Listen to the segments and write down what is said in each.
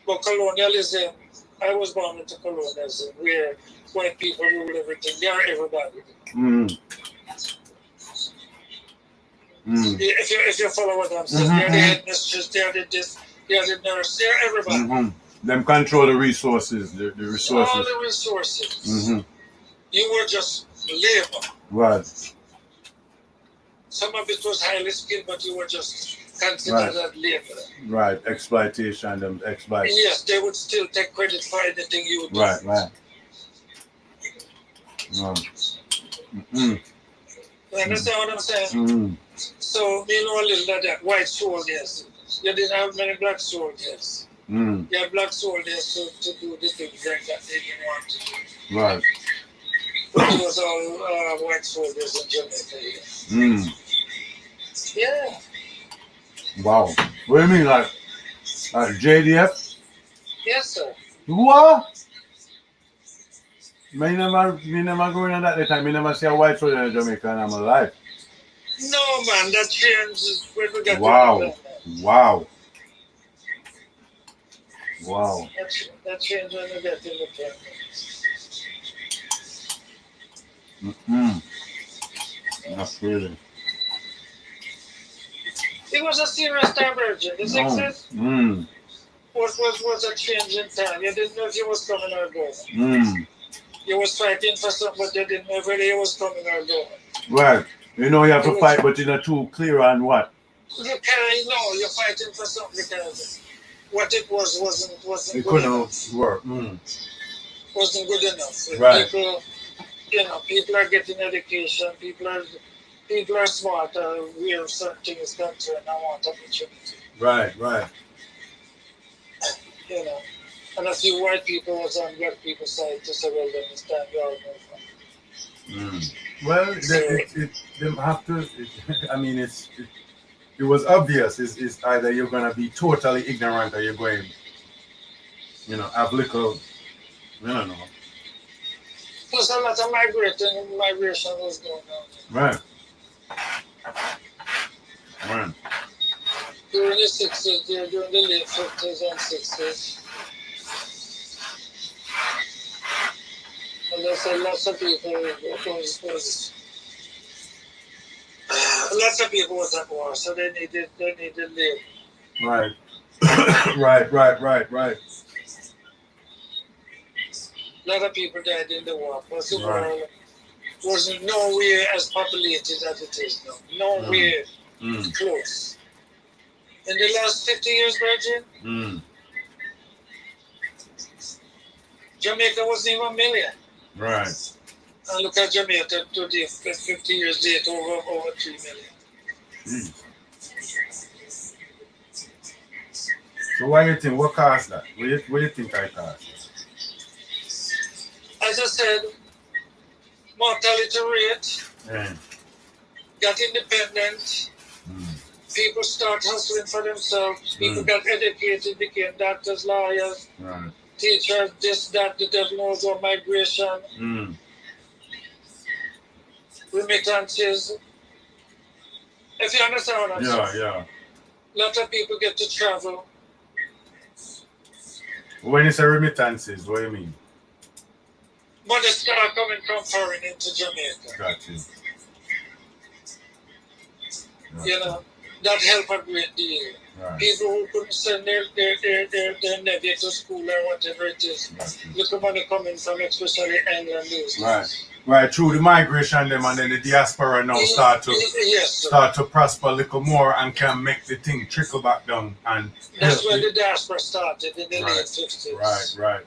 But colonialism, I was born into colonialism where white people rule everything. They are everybody. Mm. Mm. If you follow what I'm saying, they're the headmistress, they're the this, they're the nurse, they're everybody. Them control the resources, the resources. All the resources. Mm-hmm. You were just labor. Right. Some of it was highly skilled, but you were just considered as labor. Right. Exploitation, them exploit. Yes, they would still take credit for anything you do. Right. Mm-hmm. You understand what I'm saying? Mm-hmm. So, you know a little of that. White soldiers. You didn't have many black soldiers. Mm. You had black soldiers to do the things that they didn't want to do. Right. It was all white soldiers in Jamaica here. Mm. Yeah. Wow. What do you mean, like JDF? Yes, sir. What? Me never going on that time. Me never see a white soldier in Jamaica and I'm alive. No, man, that changed when we got Wow. to Wow. Wow. That changed when we got to independence. Mm-hmm. That's really. It was a serious diversion. The success was a change in time. You didn't know if you was coming or going. Mm. You was fighting for something, but you didn't know whether you was coming or going. Right. You know you have to fight, but you're not too clear on what. You can't know you're fighting for something because what it wasn't it good enough. Couldn't work. Mm. Wasn't good enough. Right. People are getting education. People are smart. Where certain things concerned, I want opportunity. Right. And a few white people was on black people's side to say, well, then it's time you all move on. Well, they have to. I mean, it was obvious. It's either you're gonna be totally ignorant or you're going, have little. I don't know. Plus, a lot of migration was going on. Right. During the 60s, during the late 50s and 60s. And there's lots of people lots of people was at war, so they needed live. Right. Right. A lot of people died in the war because the world wasn't nowhere as populated as it is now. Nowhere close. In the last 50 years, Virgin, Jamaica wasn't even a million. Right. And look at Jamaica today, 50 years later, over 3 million. So why do you think? What caused that? What do you think I caused? As I said, mortality rate got independent. People start hustling for themselves. People got educated, became doctors, lawyers, teachers, this, that, the devil knows what, migration, remittances. If you understand what I'm saying. Yeah. A lot of people get to travel. When you say remittances, what do you mean? Money start coming from foreign into Jamaica. Got you. That helped a great deal. Right. People who couldn't send their nephew to school or whatever it is. Look at money coming from especially England. Right, through the migration them and then the diaspora now start to prosper a little more and can make the thing trickle back down and that's when the diaspora started in the late 50s. Right.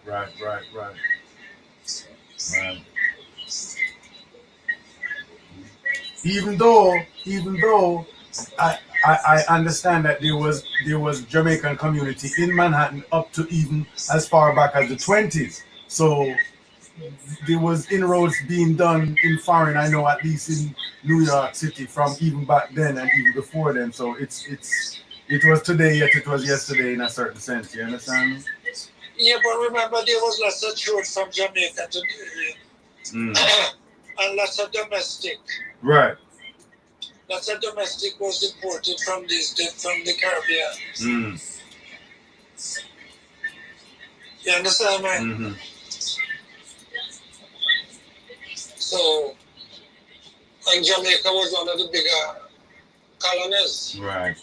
Even though I understand that there was Jamaican community in Manhattan up to even as far back as the 20s. So there was inroads being done in foreign, I know, at least in New York City from even back then and even before then. So it was today yet it was yesterday in a certain sense. You understand me? Yeah, but remember there was lots of truth from Jamaica to and lots of domestic. Right. Lots of domestic was imported from the Caribbean. You understand, man? Mm-hmm. So, and Jamaica was one of the bigger colonies. Right.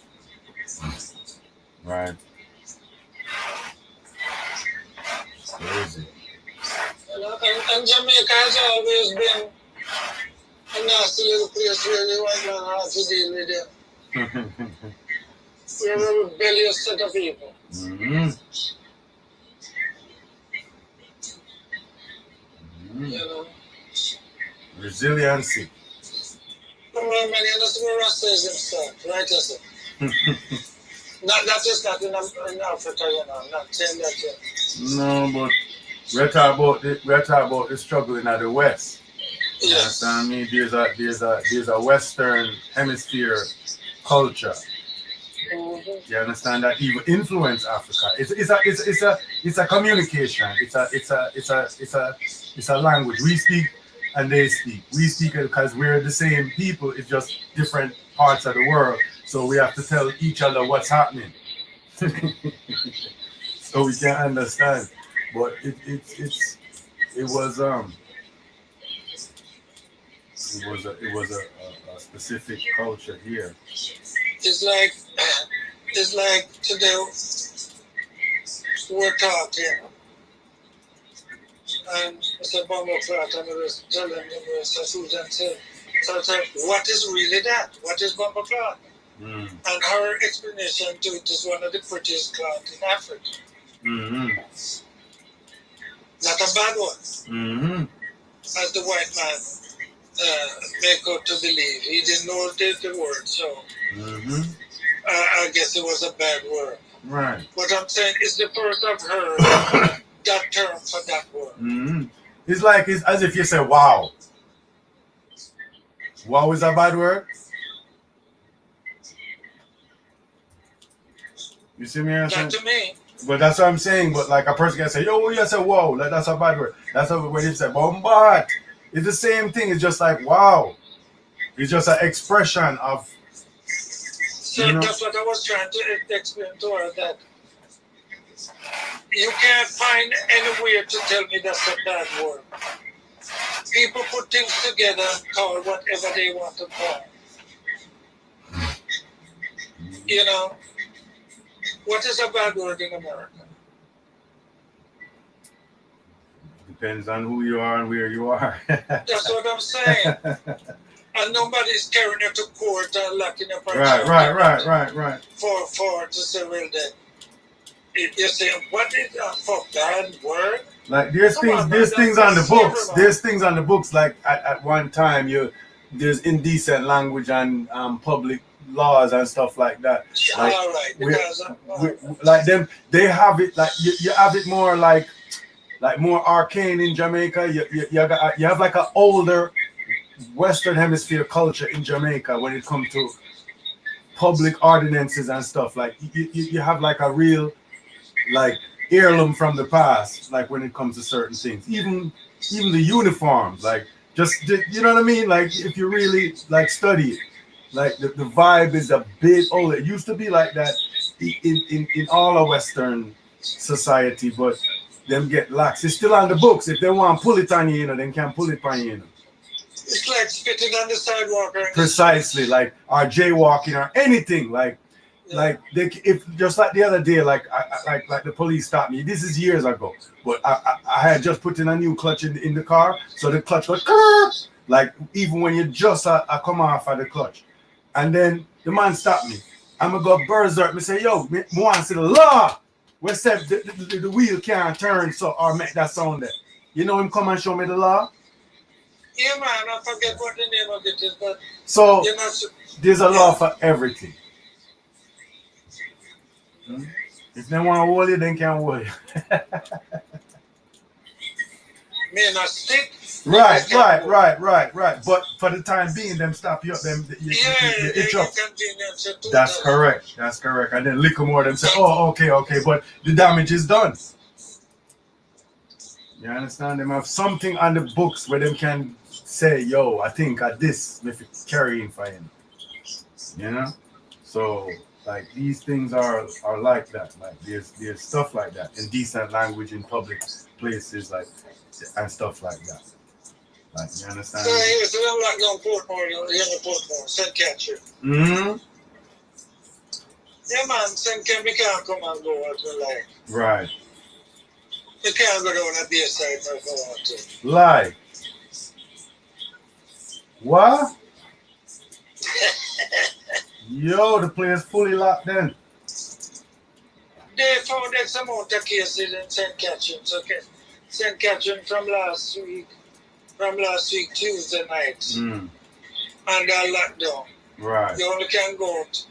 Right. It's crazy. You know, and Jamaica has always been a nasty little place where the white man has to deal with them. We're a rebellious set of people. Mm-hmm. You know. Resiliency. Well, man, you know, some Rasta is himself, right, yourself? That is not in Africa, you know. I'm not saying that yet. No, but we're talking about the struggle in the West. Yes. You understand me? There's a Western hemisphere culture. Mm-hmm. You understand that even influence Africa. It's a communication. It's a language. We speak and they speak. We speak it because we're the same people. It's just different parts of the world. So we have to tell each other what's happening. So we can understand. But it was a specific culture here. It's like today we're talking, and Mr. Bumblecrat, and I was telling him, Mr. Susan said, so I said, what is really that? What is Bumblecrat? Mm. And her explanation to it is one of the prettiest cloth in Africa. Mm-hmm. Not a bad one. Mm-hmm. As the white man make out to believe. He didn't know the word, so Mm-hmm. I guess it was a bad word. Right. What I'm saying is the person have heard that term for that word. Mm-hmm. It's as if you say wow. Wow is a bad word. You see me? Not to me. But that's what I'm saying. But like a person can say, yo, you say wow, like that's a bad word. That's what when you say bombard. It's the same thing. It's just like wow. It's just an expression of. So that's what I was trying to explain to her, that you can't find any way to tell me that's a bad word. People put things together and call whatever they want to call. You know, what is a bad word in America? Depends on who you are and where you are. That's what I'm saying. And nobody's carrying it to court and locking up. Right. For to say, well, then you say, what is a for bad word? Like there's things on the books. There's things on the books. Like at one time, there's indecent language and public laws and stuff like that. Like, all right, because like them, they have it like you have it more like more arcane in Jamaica. You have like an older Western Hemisphere culture in Jamaica when it comes to public ordinances and stuff. Like you have like a real like heirloom from the past, like when it comes to certain things. Even the uniforms, like you know what I mean? Like if you really like study it, like the vibe is a bit older. It used to be like that in all of Western society, but them get lax. It's still on the books. If they want to pull it on you, they can pull it on you. It's like spitting on the sidewalk. Precisely, like or jaywalking or anything. Like if just like the other day, like the police stopped me. This is years ago, but I had just put in a new clutch in the car, so the clutch was like even when you just come off of the clutch, and then the man stopped me. I'm gonna go berserk. Me say, yo, me want to see the law. Where said the wheel can't turn or make that sound there. You know him come and show me the law. Yeah, man, I forget what the name of it is, but so there's a law for everything. If they want to hold you, they can hold you. May not stick. Right. But for the time being, them stop you up, you itch up. That's correct. And then lick more them say, oh, okay. But the damage is done. You understand? Them have something on the books where them can say, yo, I think at this, if it's carrying for him. You know? So Like these things are like that. Like there's stuff like that. Indecent language in public places, like and stuff like that. Like you understand? So he was doing like on Portmore, you know, Portmore, St. Catherine. Mm-hmm. Yeah, man, St. Catherine, we can't come and go as we like. Right. We can't go down at the side if we want to. Lie. What? Yo, the place fully locked in. They found X amount of cases in St. Catherine. Okay. St. Catherine from last week Tuesday night. Mm. And lockdown. Right. You only can go out.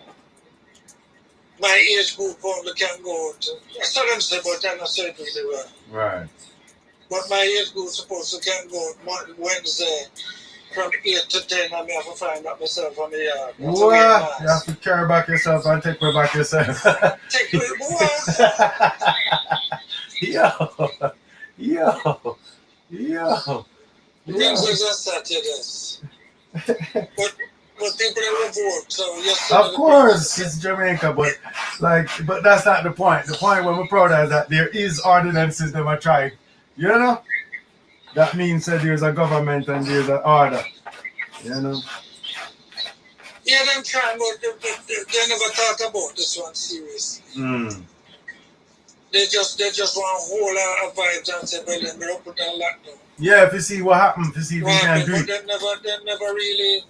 My age group only can go out. I saw them say, but I'm not certain they were. Right. But my age group supposed to can go out Wednesday from 8 to 10. I may have to find out myself on the yard. What? You have to carry back yourself and take way back yourself. Take me, boy. Yo. Wednesdays and Saturdays. But people that were bored, so yes. Of course, it's Jamaica, but that's not the point. The point when we're proud of is that there is ordinances that were tried. You know? That means that there's a government and there's an order. You know? Yeah, them trying, but they never thought about this one seriously. Mm. They just want a whole lot of vibes and say, well, then we're up with that lockdown. Yeah, if you see what happened, if you see if you can do But it. they never really.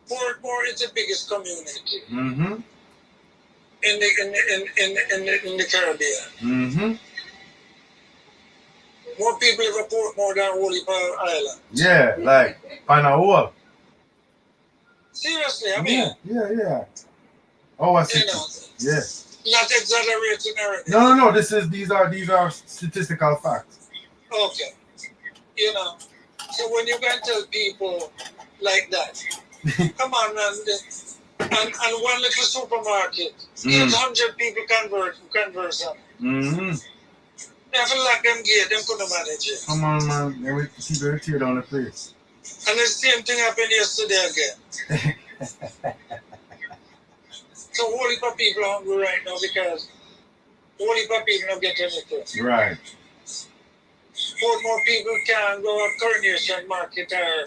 Portmore is the biggest community Mm-hmm. in the Caribbean. Mm-hmm. More people live in Portmore than Holy Island. Yeah, like Panahua. Seriously, I mean, Yeah. Oh, I see. you know, Yeah. not exaggerating or anything. No. These are statistical facts. Okay. You know, so when you can tell people like that, come on, man, and one little supermarket, 800 people converse on. Mm-hmm. They have to lock them gate, them couldn't manage it. Come on, man. Then we keep it tear down the place. And the same thing happened yesterday again. So whole heap of people are hungry right now because whole heap of people don't get anything. Right. More people can go to Coronation Market or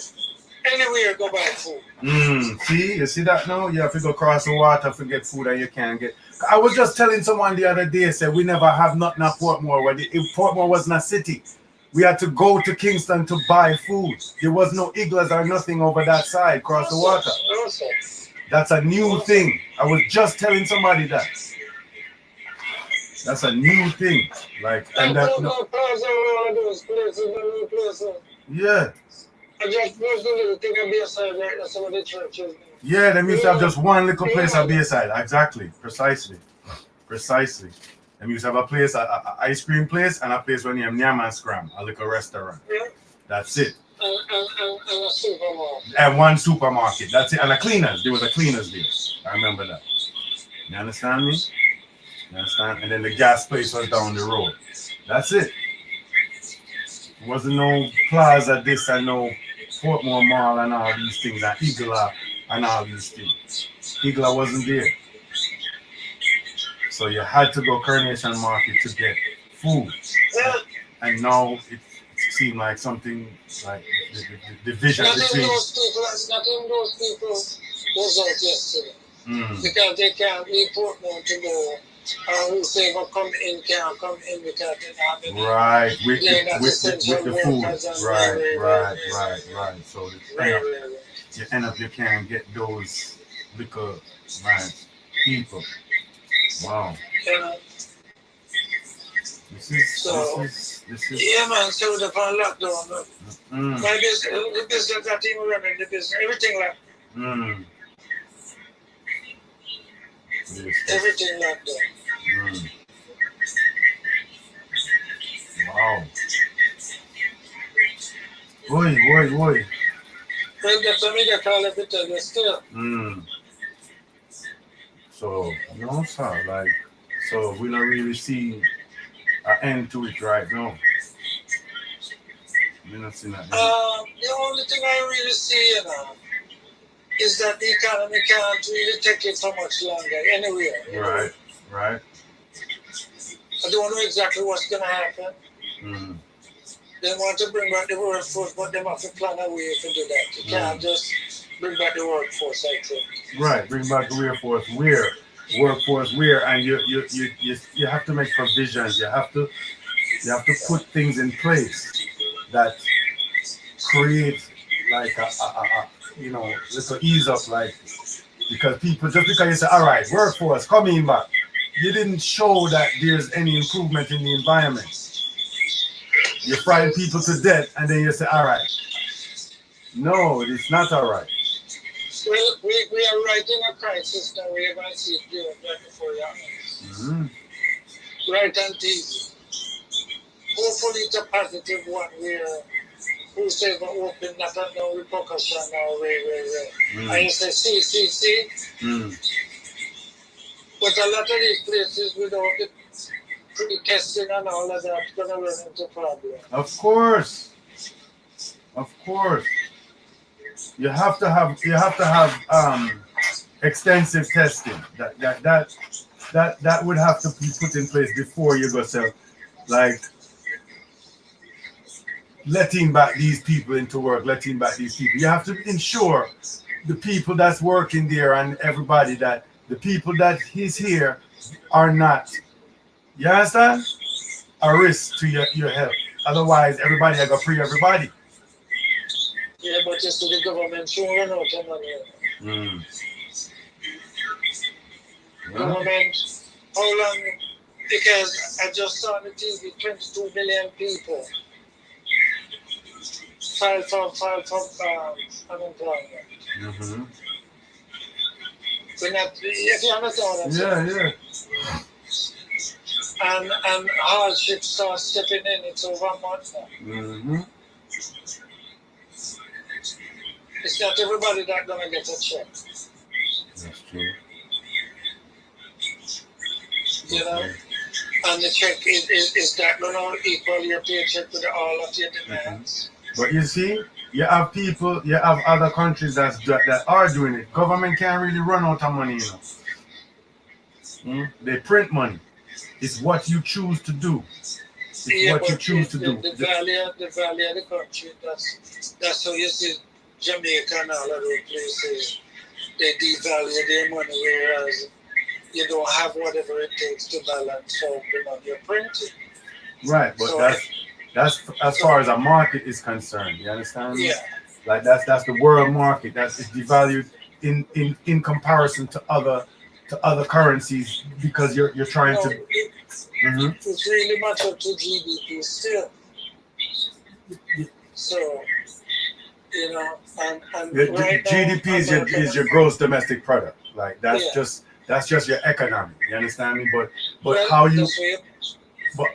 anywhere go buy food. You see that now? You have to go across the water to get food and you can't get. I was just telling someone the other day, said we never have nothing at Portmore. If Portmore wasn't a city, we had to go to Kingston to buy food. There was no iglas or nothing over that side across the water. That's a new thing. I was just telling somebody that. That's a new thing. Like, and that. No, yeah. I just was a little thing on Bayside right now, some of the churches. Yeah, they used to have just one little place at Bayside. Exactly. Precisely. They used to have a place, an ice cream place, and a place where you Nyam and Scram, a little restaurant. Yeah. That's it. And a supermarket. And one supermarket. That's it. And a cleaners. There was a cleaners there. I remember that. You understand me? You understand? And then the gas place was down the road. That's it. There wasn't no plaza this and no Portmore Mall and all these things and Igla and all these things. Igla wasn't there. So you had to go Coronation Market to get food. Yeah. And now it seemed like something like the division between. Nothing those people was out yesterday. Because they can't leave Portmore to go. Whoever come in can't come in because they have it. Right, with the food. Right. So you end up you can't get those liquor people. Wow. This is yeah, man. So the lockdown. My business, the business that even running the business, everything like. Everything like that. Wow. Boy. Well, that's what they call it bitter still. So, no, sir. Like, so we don't really see an end to it right now. We're not seeing that. The only thing I really see, is that the economy can't really take it for much longer anywhere. Right, right. I don't know exactly what's going to happen. Mm. They want to bring back the workforce, but they have to plan a way to do that. You can't just bring back the workforce, I think. Right, bring back the workforce. Where, and you have to make provisions. You have to put things in place that create like a little ease up, like, because people, just because you say, all right, workforce coming back, you didn't show that there's any improvement in the environment. You frighten people to death, and then you say, all right. No, it's not all right. Well, we are right in a crisis now. We are going to see it there right before your eyes. Right and easy. Hopefully it's a positive one where whosoever open that have no repercussion now, and you say, see. But a lot of these places without the pre-testing and all of that going to run into problems. Of course. You have to have extensive testing. That would have to be put in place before you go sell, like letting back these people into work, letting back these people. You have to ensure the people that's working there and everybody that the people that is here are not, you understand, a risk to your health. Otherwise, everybody are going to free everybody. Yeah, but just the government should run out of money. Government, how long? Because I just saw on the TV 22 million people file for unemployment. We're not, if you understand what I'm saying. Yeah. And hardship starts stepping in, it's over a month now. It's not everybody that's going to get a check. That's true. You know? And the check is that going to equal your paycheck with all of your demands. But you see, you have people, you have other countries that are doing it. Government can't really run out of money, you know. They print money. It's what you choose to do. It's what you choose to do. The value of the country, that's how you see Jamaica and all of those places. They devalue their money, whereas you don't have whatever it takes to balance out the money you're printing. Right, but so that's as far as a market is concerned. You understand? Yeah. Like that's the world market. That's devalued in comparison to other currencies, because you're trying to. It's really much up to GDP still. So, you know, and right GDP now, is your gross domestic product. Like that's just your economy. You understand me? But how you.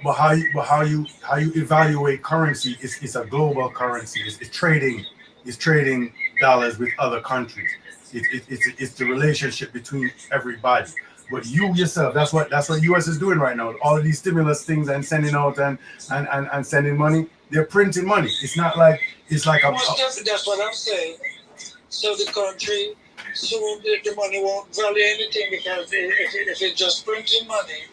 But how you evaluate currency is a global currency. It's trading dollars with other countries. It's the relationship between everybody. But you yourself, that's what US is doing right now. All of these stimulus things and sending out and sending money. They're printing money. It's not like it's like a. That's what I'm saying. So the country, the money won't value anything, because if it's just printing money,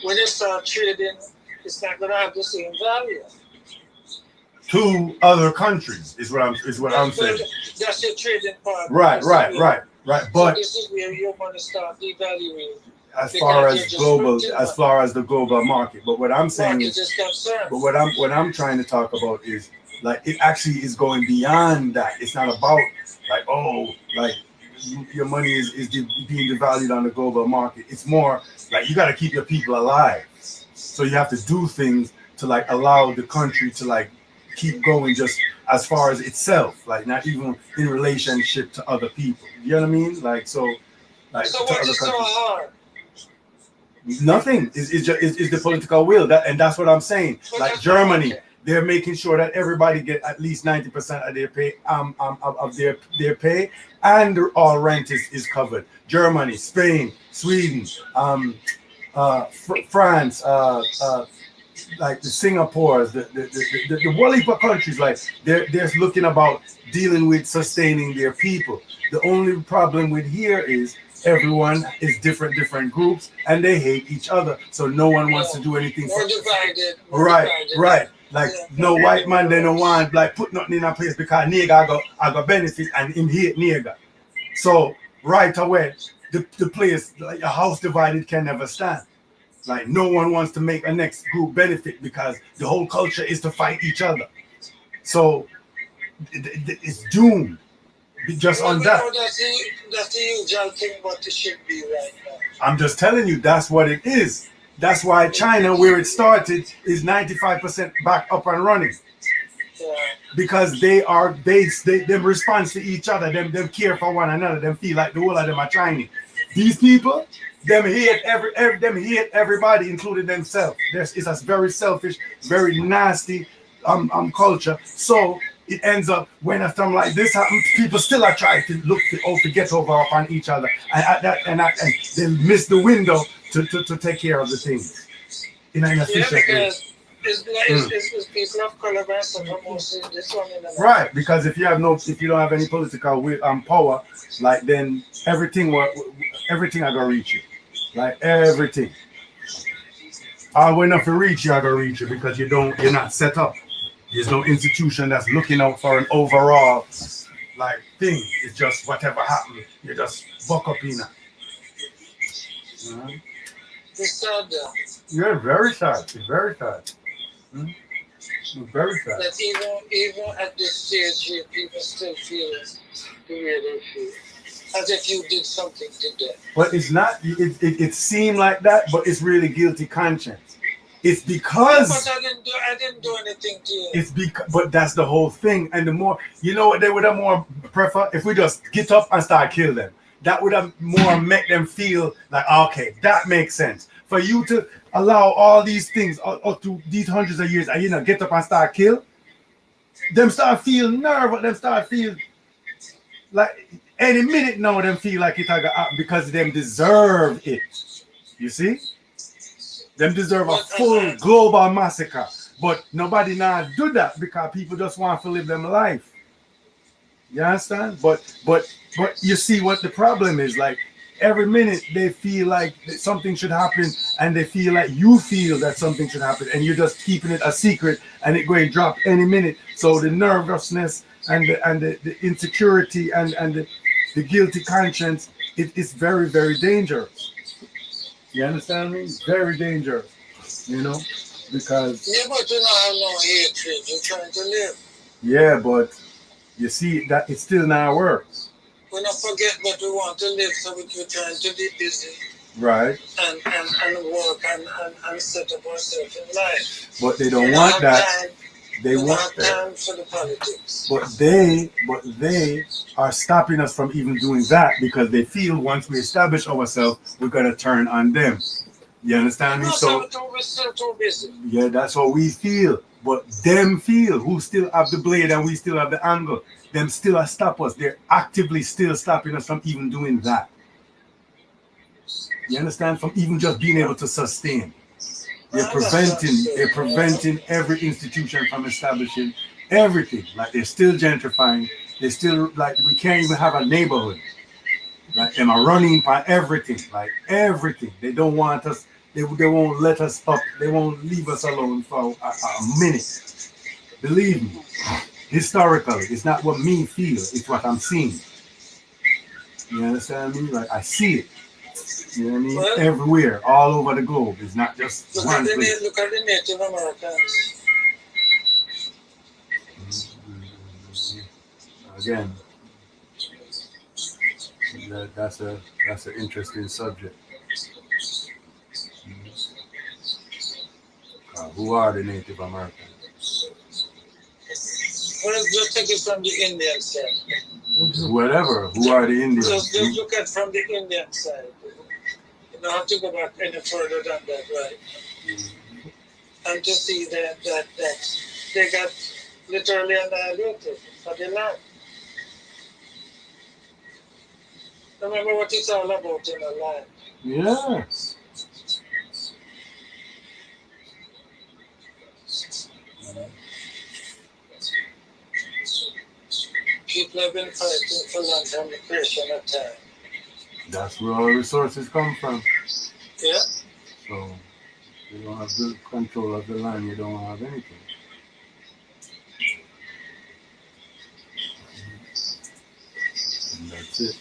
when you start trading, it's not going to have the same value. To other countries is what I'm saying. That's your trading part. Right. But so this is where your money starts devaluing. As far as the global market. But what I'm saying is what I'm trying to talk about is, like, it actually is going beyond that. It's not about like your money is being devalued on the global market. It's more like you got to keep your people alive. So you have to do things to like allow the country to like keep going, just as far as itself, like not even in relationship to other people. You know what I mean? Like so what is so hard? Nothing. It's the political will. That's what I'm saying. Like Germany, they're making sure that everybody get at least 90% of their pay, of their pay, and all rent is covered. Germany, Spain, Sweden, France, like the Singapores, the whole heap of countries, like they're looking about dealing with sustaining their people. The only problem with here is everyone is different groups and they hate each other, so no one wants to do anything. More divided. Right. Like no white man they don't want like put nothing in a place because nigga I got benefit and him hate nigga. So right away the place like a house divided can never stand. Like no one wants to make a next group benefit because the whole culture is to fight each other. So it's doomed just on that. That's the usual thing what it should be right now. I'm just telling you, that's what it is. That's why China, where it started, is 95% back up and running. Yeah. Because they them response to each other, them care for one another, them feel like the whole of them are Chinese. These people, them hate everybody, including themselves. It's a very selfish, very nasty culture. So it ends up when a something like this happens, people still are trying to look to get over upon each other, and they miss the window to take care of the things in an efficient way. It's people of color mostly this one in the Right, because if you don't have any political power, like then everything I gonna reach you, like everything. I will not reach you, I gonna reach you because you're not set up. There's no institution that's looking out for an overall like thing. It's just whatever happened, you just buck up in it. It's sad. You're very sad. It's very sad. It's very sad. That even at this stage, people still feel the way they feel, as if you did something to them. But it's not. It seemed like that, but it's really guilty conscience. It's because. Yeah, but I didn't do anything to you. It's because, but that's the whole thing. And the more, you know what they would have more prefer if we just get up and start kill them. That would have more make them feel like, okay, that makes sense. For you to allow all these things up to these hundreds of years, and get up and start kill, them start feel nervous. Them start feel like any minute now. Them feel like it happen because them deserve it. You see. Them deserve a full global massacre. But nobody now do that because people just want to live them life. You understand? But you see what the problem is. Like every minute they feel like something should happen and they feel like you feel that something should happen and you're just keeping it a secret and it going to drop any minute. So the nervousness and the insecurity and the guilty conscience, it's very, very dangerous. You understand me? Very dangerous, because. Yeah, but you know how long hatred you're trying to live. Yeah, but you see that it still not works. We don't forget that we want to live, so we're trying to be busy. Right. And work and set up ourselves in life. But they don't want that. They want that. Time for the politics. But they are stopping us from even doing that because they feel once we establish ourselves, we're gonna turn on them. You understand me? So we're still too busy. Yeah, that's what we feel. But them feel who still have the blade and we still have the angle. Them still stop us. They're actively still stopping us from even doing that. You understand? From even just being able to sustain. They're preventing every institution from establishing everything. Like they're still gentrifying. They're still like we can't even have a neighborhood. Like them are running by everything. Like everything. They don't want us. They won't let us up. They won't leave us alone for a minute. Believe me. Historically, it's not what me feel. It's what I'm seeing. You understand me? Like I see it. You know what I mean? Well, everywhere, all over the globe. It's not just one place. Look at the Native Americans. Again, that's an interesting subject. Who are the Native Americans? Well, let's take it from the Indian side. Whatever. Who are the Indians? Just look at from the Indian side. You don't have to go back any further than that, right? And to see that they got literally annihilated for the land. Remember what it's all about in a land. Yes. People have been fighting for land from the creation of time. That's where all resources come from. Yeah. So you don't have good control of the land, you don't have anything. And that's it.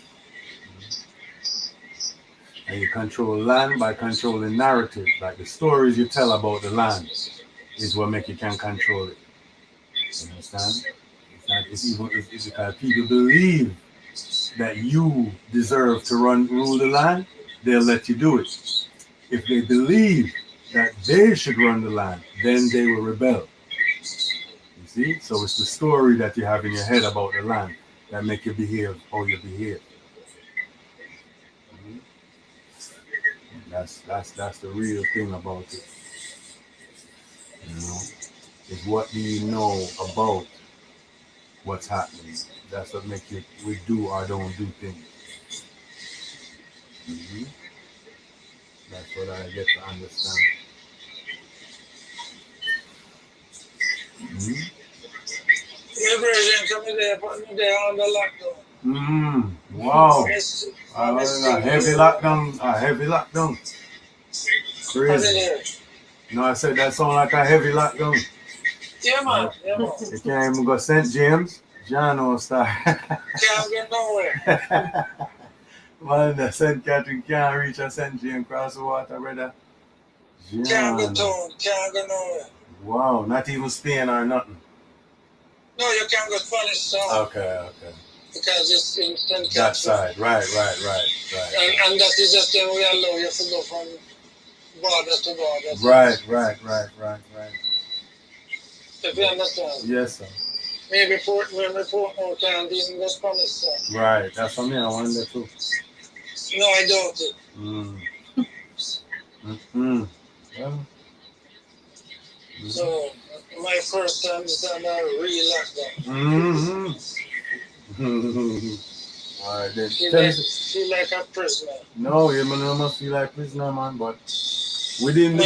And you control land by controlling narrative. Like the stories you tell about the land is what make you can control it. You understand? It's because people believe that you deserve to rule the land, they'll let you do it. If they believe that they should run the land, then they will rebel. You see? So it's the story that you have in your head about the land that make you behave how you behave. That's the real thing about it. You know, is what do you know about what's happening? That's what makes you we do or don't do things. Mm-hmm. That's what I get to understand. Mm-hmm. Yeah, Virgin, come in there, put me there on the lockdown. Wow. Yes, A heavy lockdown. A heavy lockdown. Crazy. No, I said that sound like a heavy lockdown. Yeah, man. Yeah, man. You can't even go St. James. John will start. Can't get nowhere. Man, the St. Catherine can't reach a St. James cross the water, brother. Can't go town. Can't go nowhere. Wow, not even Spain or nothing. No, you can't go Spanish town. Okay. Because it's in St. Catherine. That side, right. And that is just then we allow you to go from border to border. Right. If you understand. Yes, sir. Maybe when we put more can't even go Spanish sir. Right, that's for me, I wonder too. No, I doubt it. Yeah. So, my first time is on a real lockdown. All right, then. Feel like a prisoner. No, you must feel like a prisoner, man, but within the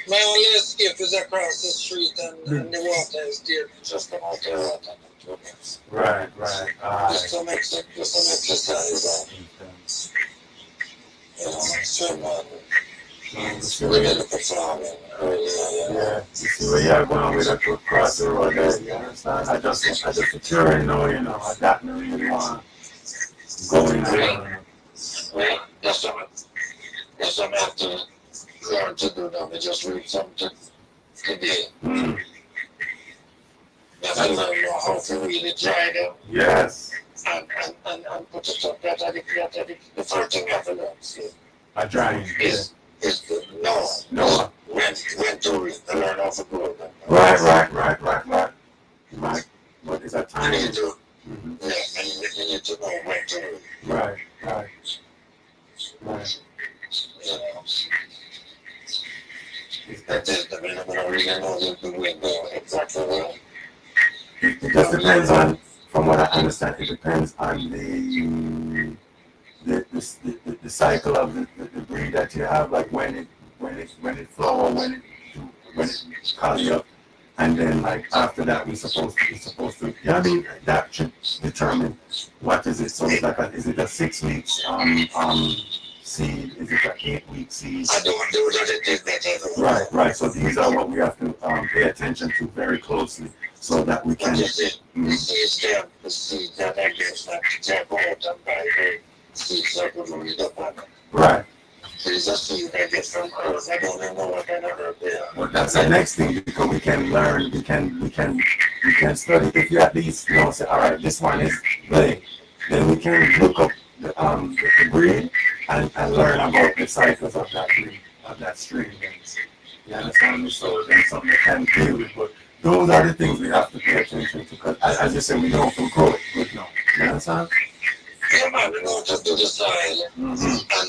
my only escape is across the street and the water is there. Just come out the water. Right. Just some exercise. Swim on. We did the farming earlier. Yeah. You see where you're going with that across the road there, you understand? I just secure I got no really want going there. Well, that's what I have to learn to do now. I just read something today. I have to learn how to really dry them. Yes. And put it up that the first thing I have to learn is the know when to read, to learn how to grow them. Right. What is that time? You need to, you need to know when to read. Right. You know. That is the minute when I really know the window exactly well. It just depends on, from what I understand, it depends on the cycle of the breed that you have, like when it flow, when it collie up, and then like after that it's supposed to. Yeah, I mean that should determine what is it. So it's like is it a 6 weeks seed? Is it an 8 week seed? I don't do that. Right. So these are what we have to pay attention to very closely, so that we can. The seed that I guess that take out and buy the seeds I could read up on. Right. It's a seed I get from earth. I don't even know what kind of herb they are. Well, that's the next thing, because we can learn, we can study. If you at least say, all right, this one is big, then we can look up the breed and learn about the cycles of that breed, of that strain. You understand me? So that's something we can deal with. But those are the things we have to pay attention to, because as you said, we don't grow it good now. You understand? Yeah, man, we know to do the soil, and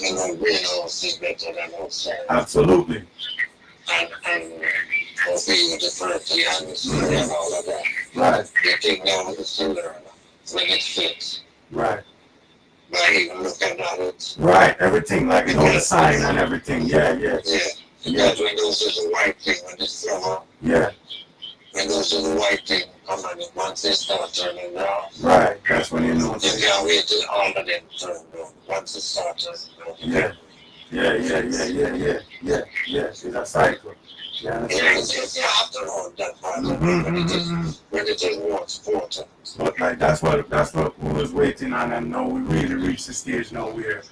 we know greenhouse is better than outside. Absolutely. And hopefully with the fertilizers and all of that. Right. You take down the solar when it fits. Right. By even looking at it. Right, everything, like the sign and everything. Yeah. Because when those is the white thing when it's flower, Yeah. when those is the white thing come on, once they start turning brown, Right. That's when you know. you can't wait till all of them turn brown. Once it starts turning brown. Yeah. Yeah. It's a cycle. Yeah. You have to know that part when it is once 4 times. But like that's what we was waiting on, and now we really reached the stage now where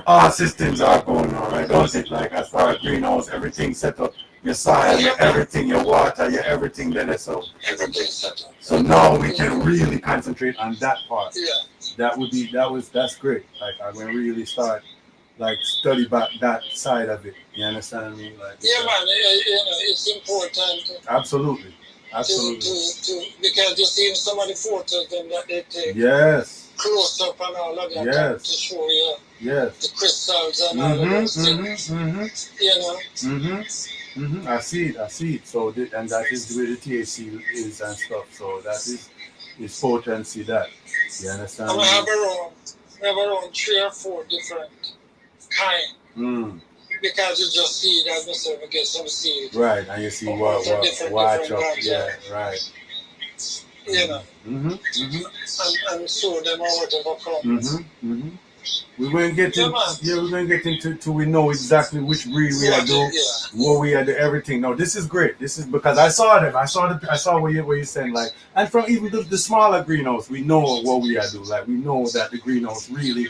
all systems are going on, right? Don't it? Like as far as greenhouse, everything set up, your soil, your everything, your water, your everything there. So everything set up. So now we can really concentrate on that part. Yeah. That's great. Like I'm gonna really start like study back that side of it. You understand me? Like yeah, man. It's important. Absolutely. To because you see some of the photos then that they take. Yes. Close up and all of that. Yes. To show you. Yes. The crystals and all of those things. You know. I see it. So and that is where the THC is and stuff. So that is potency that. You understand? And we have around 3 or 4 different kind. Because you just see that myself and get some seed. Right, and you see what watch up. Yeah, right. You know. And show them or whatever comes. We're going to get into we know exactly which breed we are doing, what we are doing, everything. No, this is great. This is because I saw them. I saw what you're saying, like, and from even the smaller greenhouse, we know what we are doing. Like, we know that the greenhouse really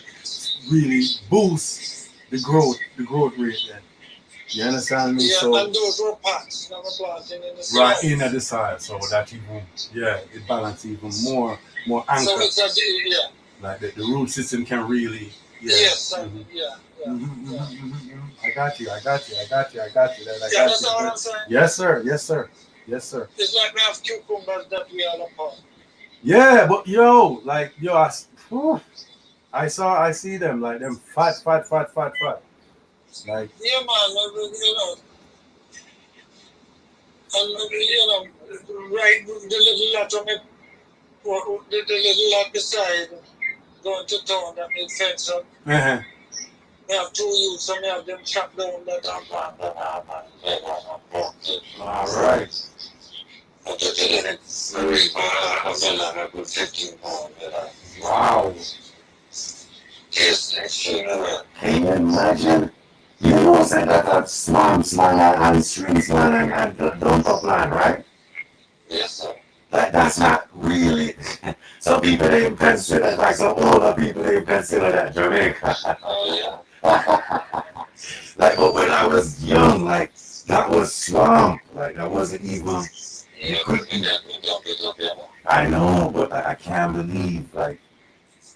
boosts the growth rate. Then, you understand me? Yeah, so, and those were pots that were planting in the soil. Right in the soil, so that even it balances even more anchor. So it's a like the root system can really. Yes. I got you. That's all I'm saying. Yes, sir. It's like we have cucumbers that we are upon. Yeah, but I see them like them fat. Like yeah, man, and right the little lot of it, the little lot beside going to town that made fence up. We have 2 youths and we have them chop down that. All right. Wow. Can you imagine? You know, say that small and string small and don't up land, right? Yes, sir. Like that's not really. Some people they even consider that, like some older people they even consider that Jamaica. Oh yeah. Like, but when I was young, like that was swamp. Like that wasn't even. I know, but I can't believe like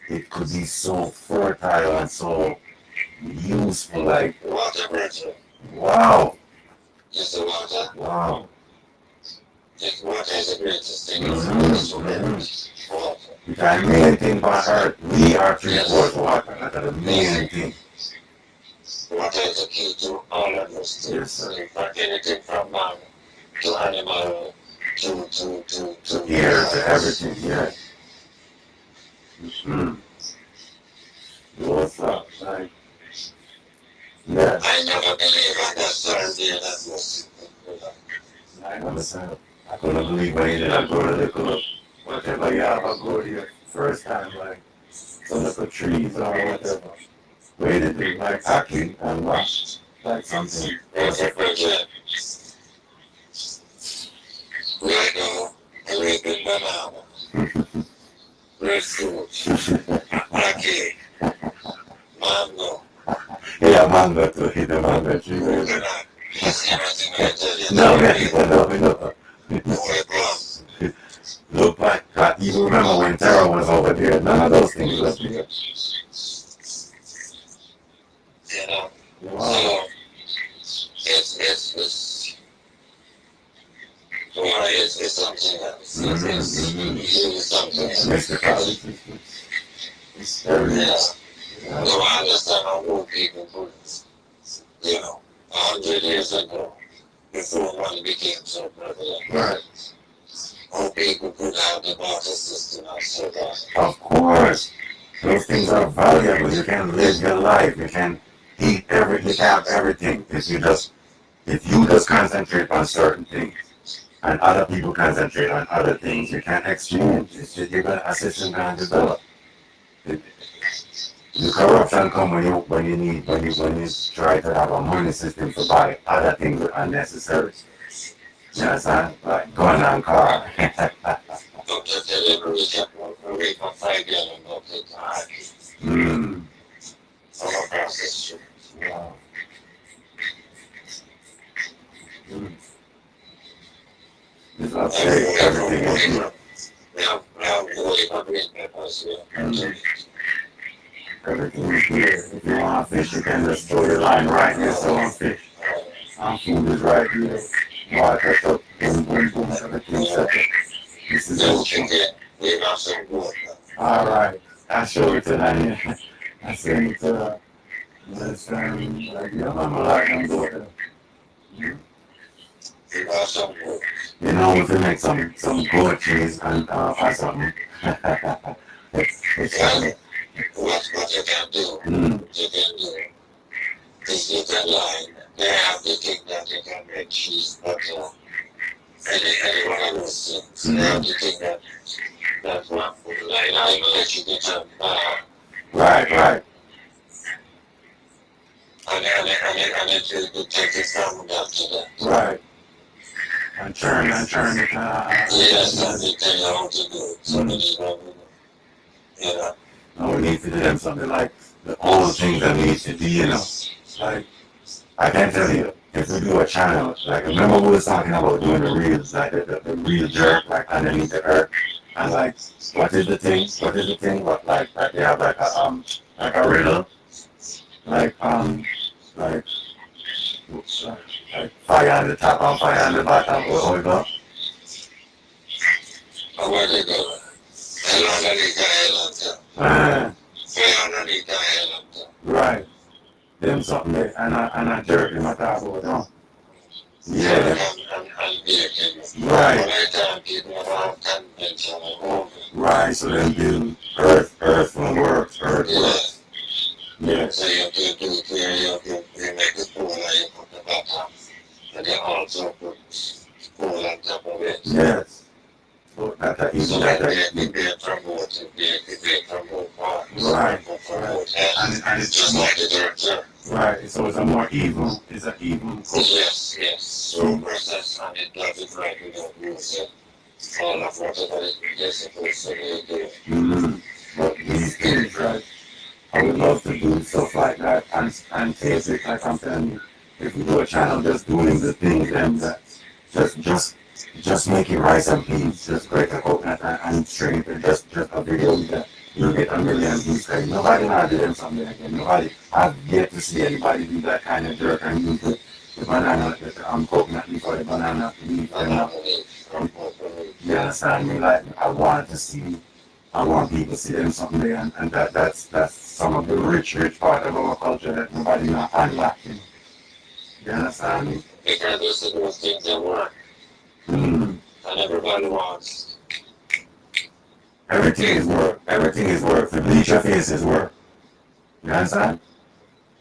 it could be so fertile and so useful. Like wow. Yes, the water. Wow. Water is the greatest thing. Because the main thing about Earth, we are 3/4 water. That's the main thing. Water is the key to all of those things. Yes, sir. Anything from man to animal to Air to everything, yeah. What's up? Like, yeah. I never believe I got Thursday that was. I understand. I couldn't believe when he did. I go to the whatever you have, I go to your first time, like some little trees or whatever. Where did it like acting and rush? Like something. There's a project. Right now, I live in banana. Red fruit. Lucky. Mango. Yeah, mango too. Hit the mango tree. No. Look like you remember when Tara was over there. None of those things was there. You know. Wow. It's something else. It's something else. Mystical. It's everything. Yeah. So I understand how old people put it. You know, 100 years ago, before money became so prevalent. Right. Old people could have the barter system and so on. Of course. Those things are valuable. You can live your life. You can eat everything. You can have everything. If you just If you just concentrate on certain things and other people concentrate on other things, you can't exchange. It's just, you're gonna a system gonna develop. It, the corruption come when you try to have a money system to buy other things that are unnecessary. You understand? Like gun and car. Mm. Wow. Mm. It's upstate. Everything is good. Mm. Everything is good. If you want to fish, you can just throw the line right there so on fish. Food is right here. Water up, boom, boom, boom, everything's set up. This is open. All right. I show it to Daniel. I send it to her. Let's like your mama like them daughter. You know, we can make some goat cheese and or something. It's funny. What you can do, you can do is you can line. They have the thing that you can make cheese, butter, any one of those things. They have the thing that one food line. I know that you can right, right. And it will take it from that to that. Right. And churn it. Yes, and they tell you how to do it. So many people, you know. No, we need to do them something like the old things that we used to do, you know. Like, I can tell you, if we do a channel, like, remember we was talking about doing the reels, like the real jerk, like underneath the earth, and like, what is the thing? What, like they have like a riddle, like, like fire on the top and fire on the bottom. Where we go? Oh, where they go? Hell underneath the hell on top. Fire underneath the hell on top. Right. Them something there, and I jerk in my top over them. Yeah. Right. Right, so then do earth from works, earth works. Yeah. So you do clear, you make the pool and you put the bottom. And you also put pool on top of it. Yes. So that easy. So that you get from both, you get from both parts. Right. And it's just like the dirt. Right. So it's a more even. It's an even. Yes. So process and it does it right. You don't lose it. All of whatever it is supposed to do. Mm-hmm. But these things, right? I would love to do stuff like that and taste it, like I'm telling you. If we do a channel just doing the things and that just making rice and peas, just break a coconut and strain it, just a video with that. You'll get a million views. Nobody now do them something again. Nobody, I've yet to see anybody do that kind of jerk and use the banana, the coconut leaf or the banana leaf. You understand me? Like, I want people to see them someday, and that's some of the rich part of our culture that nobody not unlocking. You understand me? Because those are those things that work. And everybody wants. Everything is work. Everything is work. To bleach your face is work. You understand?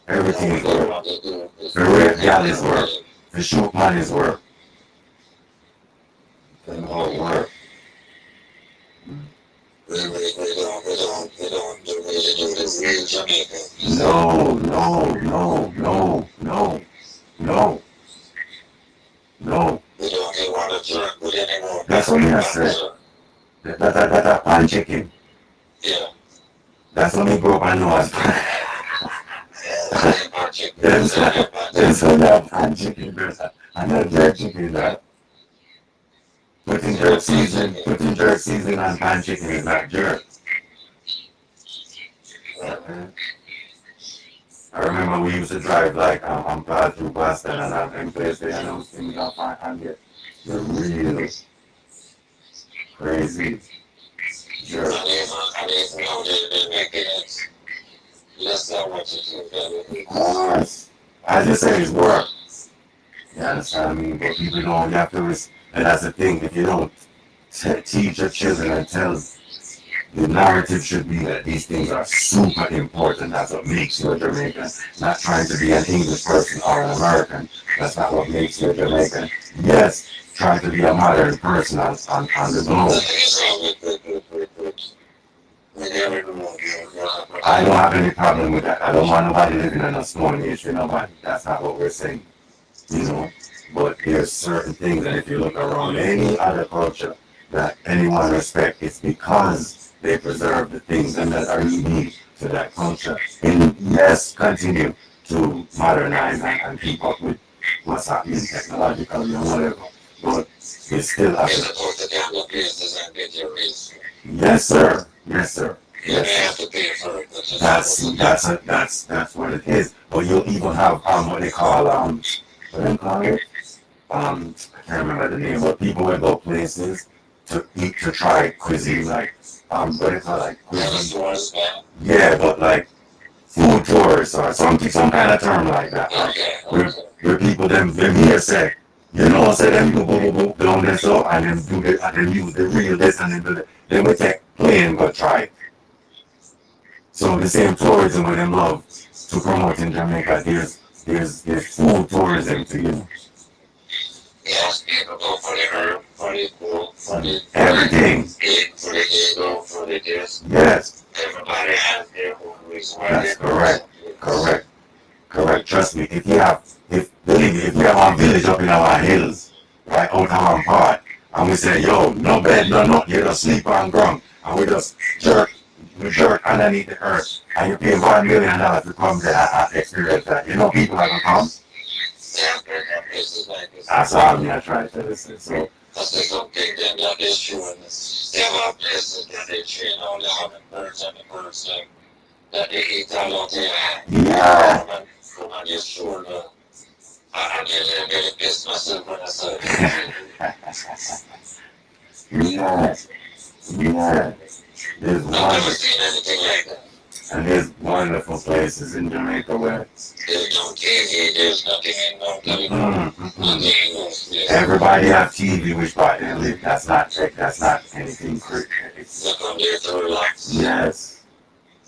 Everything is work. The rape gal is work. The shoot man is work. The whole work. We don't do this real Jamaican. No. We don't even want to jerk with anymore. That's what I said. That pan chicken. Yeah. That's what me grew up and know as pan. Then so that pan chicken, and that jerk chicken, that putting jerk season on pan chicken is not jerk. I remember we used to drive like pass through Boston and place there and I was thinking of and get the real crazy jerk. Of course. I just said it's work. You understand me? But people don't have to and that's the thing, if you don't teach your children and tell The narrative should be that these things are super important. That's what makes you a Jamaican. Not trying to be an English person or an American. That's not what makes you a Jamaican. Yes, try to be a modern person on the globe. I don't have any problem with that. I don't want nobody living in a stone age with nobody. That's not what we're saying. You know? But there's certain things, and if you look around any other culture that anyone respects, it's because they preserve the things and that are unique to that culture. And yes, continue to modernize and keep up with what's happening technologically and whatever. But it's still up to. Yes, sir. Yes, sir. Yes, sir. That's what it is. But you'll even have what they call what do they call it? I can't remember the name, but people will go places to eat, to try cuisine, like what do they call it? Like cuisine? Yeah, but like food tourists or something, some kind of term like that. Like, where people them here say, you know, say them go down there so and then do the and then use the real this and then do the then we take plane go try it. So the same tourism with them love to promote in Jamaica, there's food tourism to you. Yes, people go for the herb, for the cool, for the everything. For the ego, for the this. Yes. Everybody has their own reason why. That's correct. Correct. Correct. Trust me. Believe me, if we have a village up in our hills, right out of our part, and we say, yo, no bed, no, you just sleep on ground, and we just jerk underneath the earth, and you pay $1 million to come there and experience that. You know, people are gonna come. That's all me I try to listen. So that's the good thing them that they showing us. There are places that they train all the hummingbirds and the birds that they eat all of there. Yeah. Come on, you're showing them. I really pissed myself when I saw it. Yeah. Yeah. There's I've never seen anything like that. And there's wonderful places in Jamaica where there's no TV, there's nothing in no television. Everybody have TV which part they live. That's not anything crazy. They come there to relax. Yes.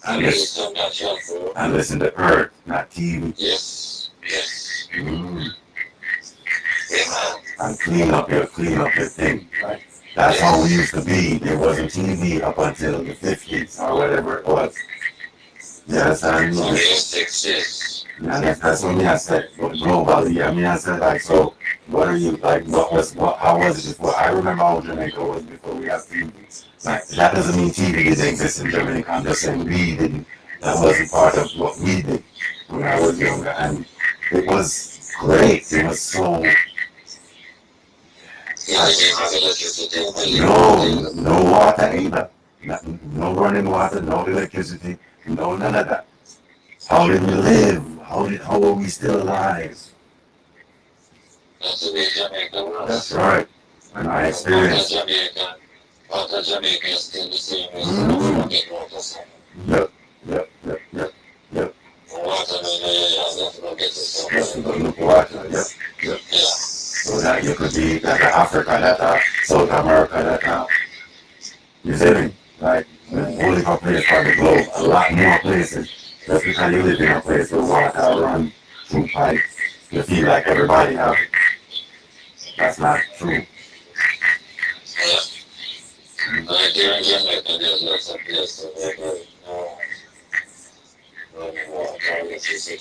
And listen to Earth, not TV. Yes. Yes. Yeah. And clean up your thing. Right? That's how we used to be. There wasn't TV up until the 50s or whatever it was. Yes, I know. Yeah, that's what me I said. But globally, I said like, so what are you like? How was it before? I remember how Jamaica was before we had TV. Like that doesn't mean TV didn't exist in Jamaica. I'm just saying we didn't. That wasn't part of what we did when I was younger, and it was great. It was so. No water either. No running water, no electricity, no none of that. How did we live? How are we still alive? That's the way Jamaica was. That's right. And I experienced. Jamaica is still the same way. Yep. Water, water, yep. So that you could be like Africa, that South America, that you see me? Like only for place for the globe, a lot more places. Just because you live in a place where water run through pipes, you feel like everybody have it. That's not true. Right there in Jamaica, there's lots of places where there's no running water, electricity.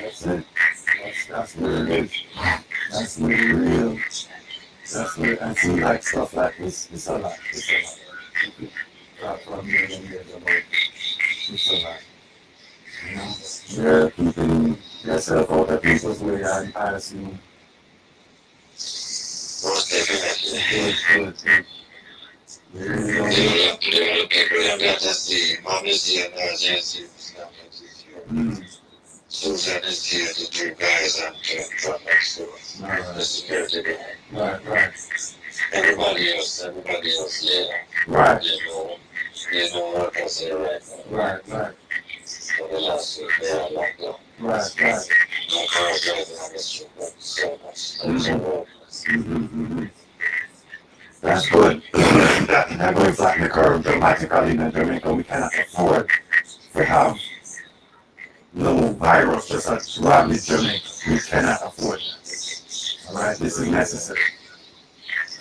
That's it. That's what it is. That's what it real. That's what I see like stuff like this. It's a lot. That's what I'm doing here. It's a lot. You know? Yeah, keeping yourself out of people's way, I assume. Most definitely. The people have got to see. Mom is here, emergency. Susan is here, the two guys and from next door. Right. The security guy. Right. Everybody else, yeah. Right. You know what I say right now. Right. For the last week, they are locked down. Right. No cars driving on the street, but so much. That's good. That going flatten the curve dramatically in Jamaica. We cannot afford to have no virus just as ravage Jamaica. We cannot afford that. Alright, this is necessary.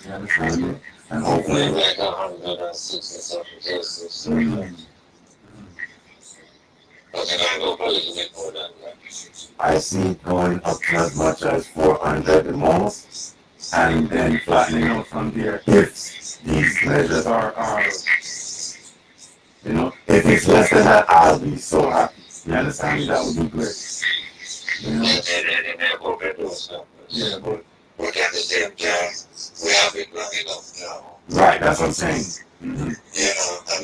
You understand me? And hopefully like 160 cases. But then I go probably to make more than that. I see it going up to as much as 400 the most, and then flattening out from there. If these measures are, you know, if it's less than that, I'll be so happy. You understand me? That would be great. You know? Yeah, but at the same time, we have it long enough now. Right, that's what I'm saying. You know, and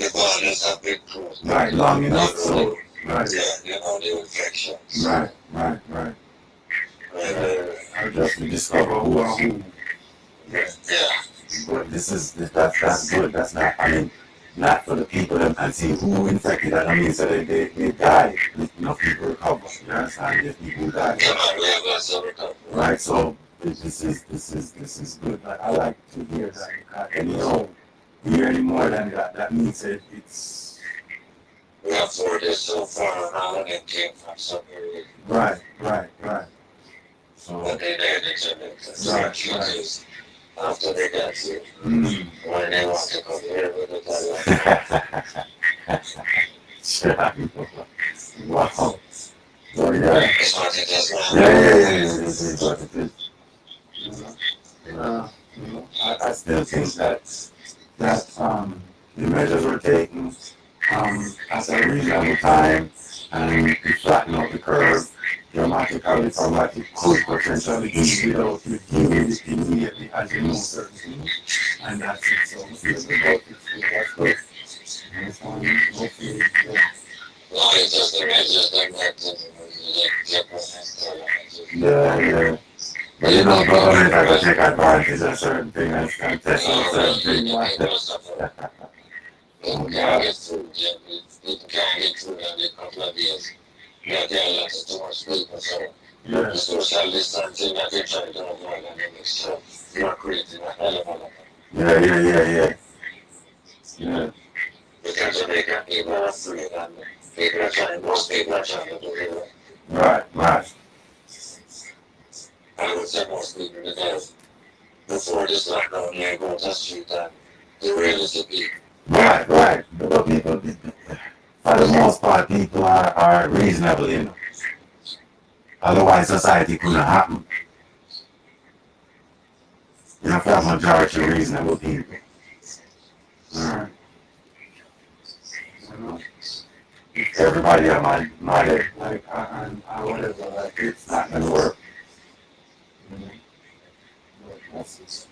the borders have been closed. Right, long enough, so, right. Yeah, you know, the infections. Right. I just discover who are who. Yeah. But that's good. That's not, I mean, not for the people and see who infected. That means that they died. Enough people recover. You understand? There's people who died. Right. So this is good. I like to hear that. And you know, hear any more than that. That means that it's. We have 4 days so far now, and it came from somewhere. Right. So. But they did it. Right. After they got here, when they want to come here with the Wow. So yeah. It's what it is now. Yeah. This is what it is. You know, I still think that the measures were taken at a reasonable time and to flatten out the curve dramatically from what it could potentially be without you healing it immediately as you know certain things. And that's it. So we feel good about it. That's good. Hopefully, yeah. Well, it's just the measures that Yeah. But you know, government are going to take advantage of certain things and test on certain things. People can't get through. People can't get through in a couple of years. There are lots of too much people, so the social distancing that they're trying to avoid and they make sure you're creating a hell of a lot. Yeah. Because Jamaican people are afraid and most people are trying to do it. Right. I would say most people because before this lockdown, you go to the street and the realistic people. Right. But people, for the most part, people are reasonable, you know. Otherwise, society couldn't happen. You have to have majority reasonable people. Alright. You know, if everybody on my head, like, I whatever, like, it's not gonna work. You know? But that's just.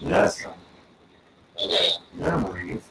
Yes. Okay. Yeah, man.